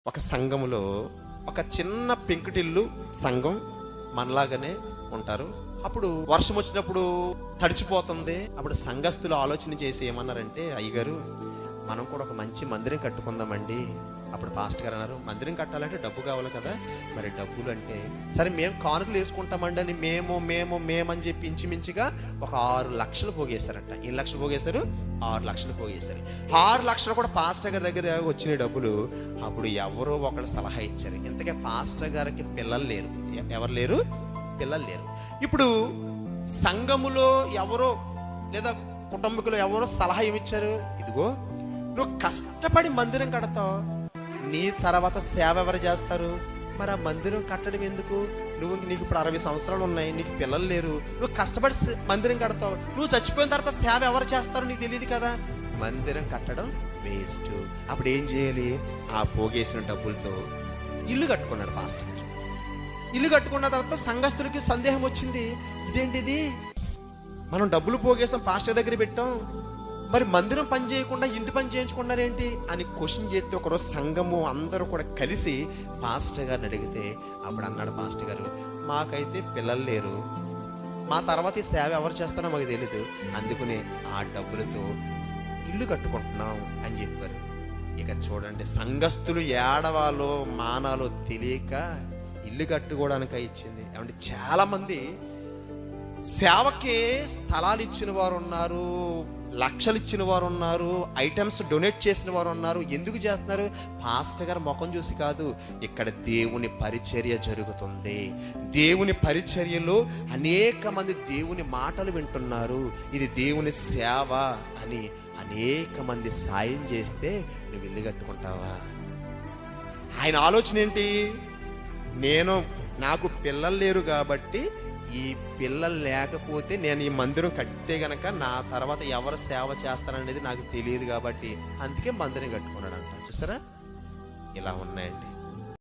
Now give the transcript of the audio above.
ఒక సంఘములో ఒక చిన్న పెంకుటిల్లు సంఘం మనలాగానే ఉంటారు. అప్పుడు వర్షం వచ్చినప్పుడు తడిచిపోతుంది. అప్పుడు సంఘస్థులు ఆలోచన చేసి ఏమన్నారంటే, అయ్యగారు మనం కూడా ఒక మంచి మందిరం కట్టుకుందామండి. అప్పుడు పాస్టర్ గారు అన్నారు, మందిరం కట్టాలంటే డబ్బు కావాలి కదా, మరి డబ్బులు అంటే సరే మేము కానుకలు వేసుకుంటామండి అని మేమని చెప్పి ఇంచుమించుగా ఒక 6 లక్షలు పోగేశారంట. ఎన్ని లక్షలు పోగేశారు? 6 లక్షలు పోగేశారు. 6 లక్షలు కూడా పాస్టర్ గారి దగ్గర వచ్చిన డబ్బులు. అప్పుడు ఎవరో ఒకళ్ళు సలహా ఇచ్చారు, ఇంతకే పాస్టర్ గారికి పిల్లలు లేరు. ఎవరు లేరు? పిల్లలు లేరు. ఇప్పుడు సంఘములో ఎవరో లేదా కుటుంబకులు ఎవరో సలహా ఏమిచ్చారు, ఇదిగో నువ్వు కష్టపడి మందిరం కడతావు, నీ తర్వాత సేవ ఎవరు చేస్తారు? మరి ఆ మందిరం కట్టడం ఎందుకు? నీకు ఇప్పుడు 60 సంవత్సరాలు ఉన్నాయి, నీకు పిల్లలు లేరు, నువ్వు కష్టపడి మందిరం కడతావు, నువ్వు చచ్చిపోయిన తర్వాత సేవ ఎవరు చేస్తారో నీకు తెలియదు కదా, మందిరం కట్టడం వేస్ట్. అప్పుడు ఏం చేయాలి? ఆ పోగేసిన డబ్బులతో ఇల్లు కట్టుకున్నాడు పాస్టర్ గారు. ఇల్లు కట్టుకున్న తర్వాత సంఘస్థులకి సందేహం వచ్చింది, ఇదేంటిది మనం డబ్బులు పోగేస్తాం, పాస్టర్ దగ్గర పెట్టాం, మరి మందిరం పని చేయకుండా ఇంటి పని చేయించుకున్నారేంటి అని క్వశ్చన్ చేస్తే ఒకరోజు సంఘము అందరూ కూడా కలిసి పాస్టర్ గారిని అడిగితే అప్పుడు అన్నాడు పాస్టర్ గారు, మాకైతే పిల్లలు లేరు, మా తర్వాత ఈ సేవ ఎవరు చేస్తారో మాకు తెలీదు, అందుకని ఆ డబ్బులతో ఇల్లు కట్టుకుంటున్నాం అని చెప్పారు. ఇక చూడండి, సంఘస్థులు ఏడవాలో మానాలో తెలియక ఇల్లు కట్టుకోవడానికి ఇచ్చింది. ఏమంటే చాలా మంది సేవకి స్థలాలు ఇచ్చిన వారు ఉన్నారు, లక్షలు ఇచ్చిన వారు ఉన్నారు, ఐటమ్స్ డొనేట్ చేసిన వారు ఉన్నారు. ఎందుకు చేస్తున్నారు? పాస్టర్ గారు ముఖం చూసి కాదు, ఇక్కడ దేవుని పరిచర్య జరుగుతుంది, దేవుని పరిచర్యలో అనేక మంది దేవుని మాటలు వింటున్నారు, ఇది దేవుని సేవ అని అనేక మంది సాయం చేస్తే నువ్వు ఇల్లు కట్టుకుంటావా? ఆయన ఆలోచన ఏంటి? నాకు పిల్లలు లేరు కాబట్టి ఈ పిల్లలు లేకపోతే నేను ఈ మందిరం కట్టితే గనక నా తర్వాత ఎవరు సేవ చేస్తారనేది నాకు తెలియదు కాబట్టి అందుకే మందిరం కట్టుకున్నాడు అంట. చూసారా, ఇలా ఉన్నాయండి.